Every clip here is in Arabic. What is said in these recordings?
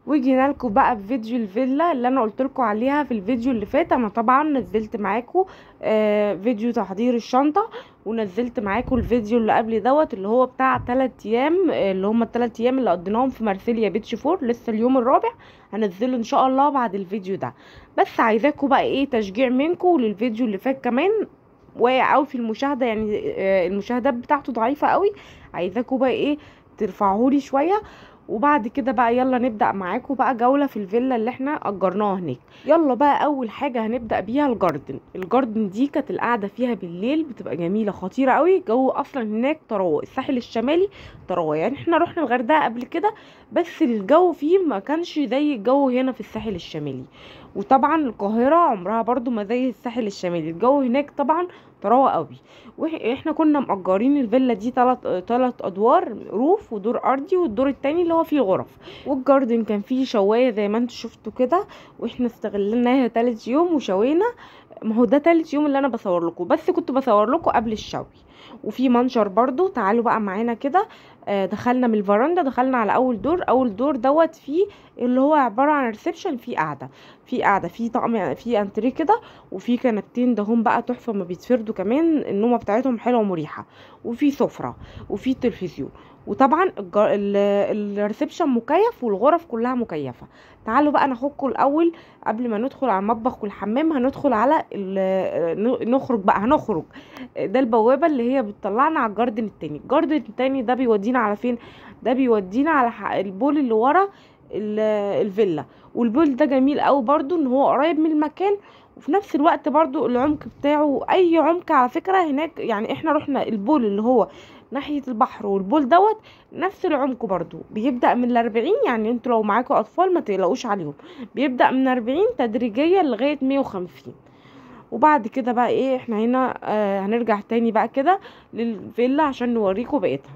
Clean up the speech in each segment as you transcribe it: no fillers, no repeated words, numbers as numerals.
وجينا لكم بقى بفيديو الفيلا اللي انا قلت لكم عليها في الفيديو اللي فات. انا طبعا نزلت معاكم فيديو تحضير الشنطه، ونزلت معاكم الفيديو اللي قبل دوت اللي هو بتاع 3 ايام، اللي هم ال3 ايام اللي قضيناهم في مارسيليا بيتش فور. لسه اليوم الرابع هنزله ان شاء الله بعد الفيديو ده. بس عايزاكم بقى ايه تشجيع منكم للفيديو اللي فات كمان، واقع قوي في المشاهده، يعني المشاهدات بتاعته ضعيفه قوي. عايزاكم بقى ايه ترفعهولي شويه. وبعد كده بقى يلا نبدأ معاكم بقى جولة في الفيلا اللي احنا اجرناها هناك. يلا بقى اول حاجة هنبدأ بيها الجاردن دي كانت القعدة فيها بالليل بتبقى جميلة خطيرة قوي. جو اصلا هناك طراوة، الساحل الشمالي طراوة. يعني احنا رحنا الغردقة قبل كده، بس الجو فيه ما كانش زي الجو هنا في الساحل الشمالي. وطبعا القاهرة عمرها برضو ما زي الساحل الشمالي. الجو هناك طبعا طراوة قوي. واحنا كنا مأجرين الفيلا دي تلات ادوار، روف ودور ارضي، والدور التاني اللي هو فيه الغرف. والجاردن كان فيه شوايه زي ما انتوا شفتوا كده، واحنا استغلناها تالت يوم وشوينا. ما هو ده تالت يوم اللي انا بصور لكم، بس كنت بصور لكم قبل الشوي. وفي منشر برضو. تعالوا بقى معانا كده. دخلنا من الفرندا، دخلنا على اول دور دوت فيه اللي هو عباره عن ريسبشن، فيه قاعده في طقم، في انتريه كده، وفي كنبتين ده هم بقى تحفه، ما بيتفردوا كمان، النومه بتاعتهم حلوه ومريحه، وفي سفره وفي تلفزيون. وطبعا الريسبشن مكيف والغرف كلها مكيفه. تعالوا بقى ناخدكم الاول قبل ما ندخل على المطبخ والحمام. هندخل على هنخرج. ده البوابه اللي هي بتطلعنا على الجاردن التاني ده بيودينا على فين؟ ده بيودينا على البول اللي ورا الفيلا. والبول ده جميل قوي برضو، ان هو قريب من المكان، وفي نفس الوقت برضو العمق بتاعه اي عمق على فكرة هناك. يعني احنا رحنا البول اللي هو ناحية البحر، والبول دوت نفس العمق برضو، بيبدأ من 40. يعني انتوا لو معاكوا اطفال ما تقلقوش عليهم، بيبدأ من 40 تدريجيا لغاية 150. وبعد كده بقى ايه احنا هنا هنرجع تاني بقى كده للفيلا عشان نوريكم بقيتها.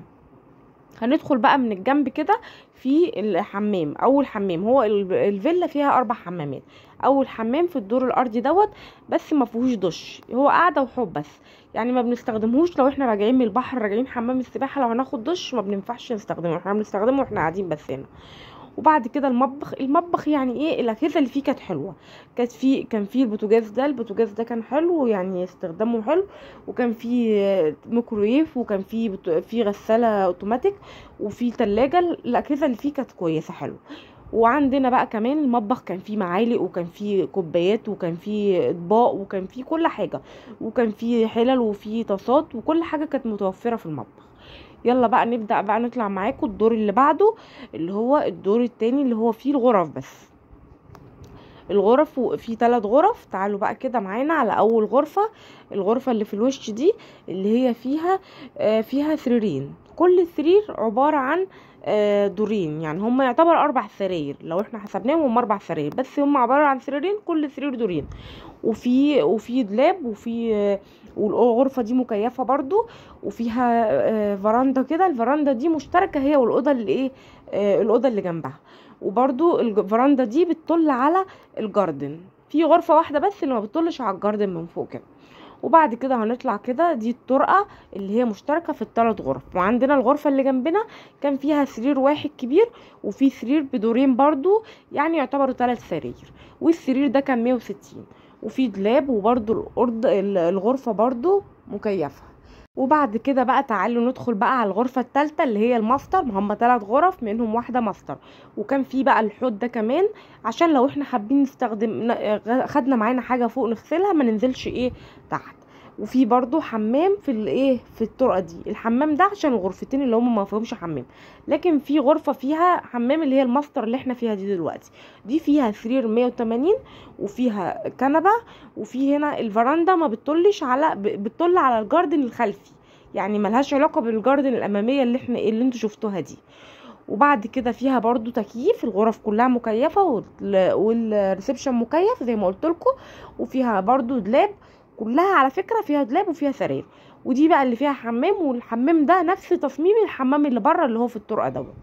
هندخل بقى من الجنب كده في الحمام. اول حمام، هو الفيلا فيها 4 حمامات. اول حمام في الدور الارضي دوت، بس ما فيهوش دش، هو قاعده وحوض بس. يعني ما بنستخدمهوش لو احنا راجعين من البحر، راجعين حمام السباحه، لو هناخد دش ما بننفعش نستخدمه، احنا بنستخدمه واحنا قاعدين بس هنا. وبعد كده المطبخ يعني ايه الاجهزه اللي فيه كانت حلوه. كان فيه البوتاجاز ده كان حلو، يعني استخدامه حلو. وكان فيه ميكرويف، وكان فيه غساله اوتوماتيك، وفيه تلاجة. الاجهزه اللي فيه كانت كويسه حلو. وعندنا بقى كمان المطبخ كان فيه معالق، وكان فيه كوبايات، وكان فيه اطباق، وكان فيه كل حاجه، وكان فيه حلل، وفيه طاسات، وكل حاجه كانت متوفره في المطبخ. يلا بقى نبدأ بقى نطلع معاكم الدور اللي بعده، اللي هو الدور التاني اللي هو فيه الغرف بس. الغرف فيه 3 غرف. تعالوا بقى كده معانا على اول غرفة. الغرفة اللي في الوش دي اللي هي فيها سريرين. كل سرير عبارة عن دورين، يعني هم يعتبر 4 سراير لو احنا حسبناهم، هم 4 سراير بس هم عبارة عن سريرين، كل سرير دورين. وفي دولاب، والغرفة دي مكيفة برضو، وفيها فراندا كده. الفراندا دي مشتركة هي والأوضة اللي ايه الأوضة اللي جنبها. وبرضو الفراندا دي بتطل على الجاردن. في غرفة واحدة بس اللي ما بتطلش على الجاردن من فوق كده. وبعد كده هنطلع كده، دي الطرقة اللي هي مشتركة في ال3 غرف. وعندنا الغرفة اللي جنبنا كان فيها سرير واحد كبير، وفي سرير بدورين برضو، يعني يعتبروا 3 سراير. والسرير ده كان 160. وفي دولاب، وبرضو الغرفة برضو مكيفة. وبعد كده بقى تعالوا ندخل بقى على الغرفة الثالثة اللي هي الماستر. ما هم 3 غرف منهم واحدة ماستر. وكان في بقى الحوض ده كمان، عشان لو احنا حابين نستخدم، خدنا معانا حاجة فوق نغسلها ما ننزلش ايه تحت. وفي برضو حمام في الطرقة دي. الحمام ده عشان الغرفتين اللي هم ما فيهمش حمام. لكن في غرفة فيها حمام اللي هي الماستر اللي احنا فيها دي دلوقتي. دي فيها سرير 180، وفيها كنبة، وفي هنا الفراندا ما بتطل على الجاردن الخلفي، يعني ملهاش علاقة بالجاردن الامامية اللي انتوا شفتوها دي. وبعد كده فيها برضو تكييف. الغرف كلها مكيفة، والريسبشن مكيف زي ما قلت لكم. وفيها برضو دولاب، كلها على فكرة فيها دولاب وفيها سراير. ودي بقى اللي فيها حمام، والحمام ده نفس تصميم الحمام اللي بره اللي هو في الطرقة دوت.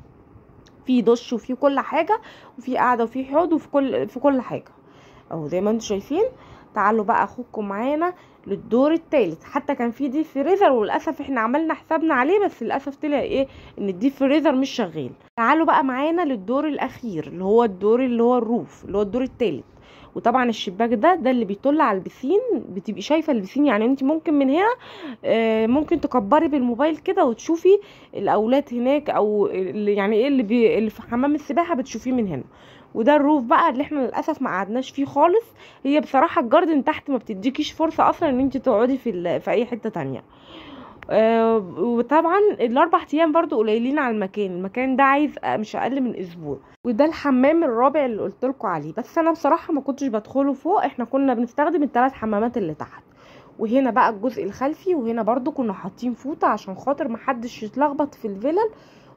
في دش وفي كل حاجة، وفي قاعدة وفي حوض، في كل حاجة اهو زي ما انتم شايفين. تعالوا بقى اخدكم معانا للدور الثالث. حتى كان في ديب فريزر وللاسف احنا عملنا حسابنا عليه، بس للاسف طلع ايه ان الديب فريزر مش شغال. تعالوا بقى معانا للدور الاخير اللي هو الدور اللي هو الروف اللي هو الدور الثالث. وطبعا الشباك ده اللي بيطل على البسين، بتبقي شايفه البسين. يعني انت ممكن من هنا ممكن تكبري بالموبايل كده وتشوفي الاولاد هناك، او يعني ايه اللي في حمام السباحه بتشوفيه من هنا. وده الروف بقى اللي احنا للاسف ما قعدناش فيه خالص. هي بصراحه الجاردن تحت ما بتديكيش فرصه اصلا ان انت تقعدي في اي حته تانية. وطبعا الاربع ايام برضو قليلين على المكان ده عايز مش اقل من اسبوع. وده الحمام الرابع اللي قلت لكم عليه، بس انا بصراحه ما كنتش بدخله فوق، احنا كنا بنستخدم الثلاث حمامات اللي تحت. وهنا بقى الجزء الخلفي، وهنا برضو كنا حاطين فوطه عشان خاطر محدش يتلخبط في الفلل.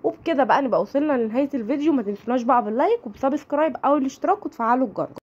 وبكده بقى نبقى وصلنا لنهايه الفيديو. ما تنسوناش بقى باللايك وبسبسكرايب او الاشتراك وتفعلوا الجرس.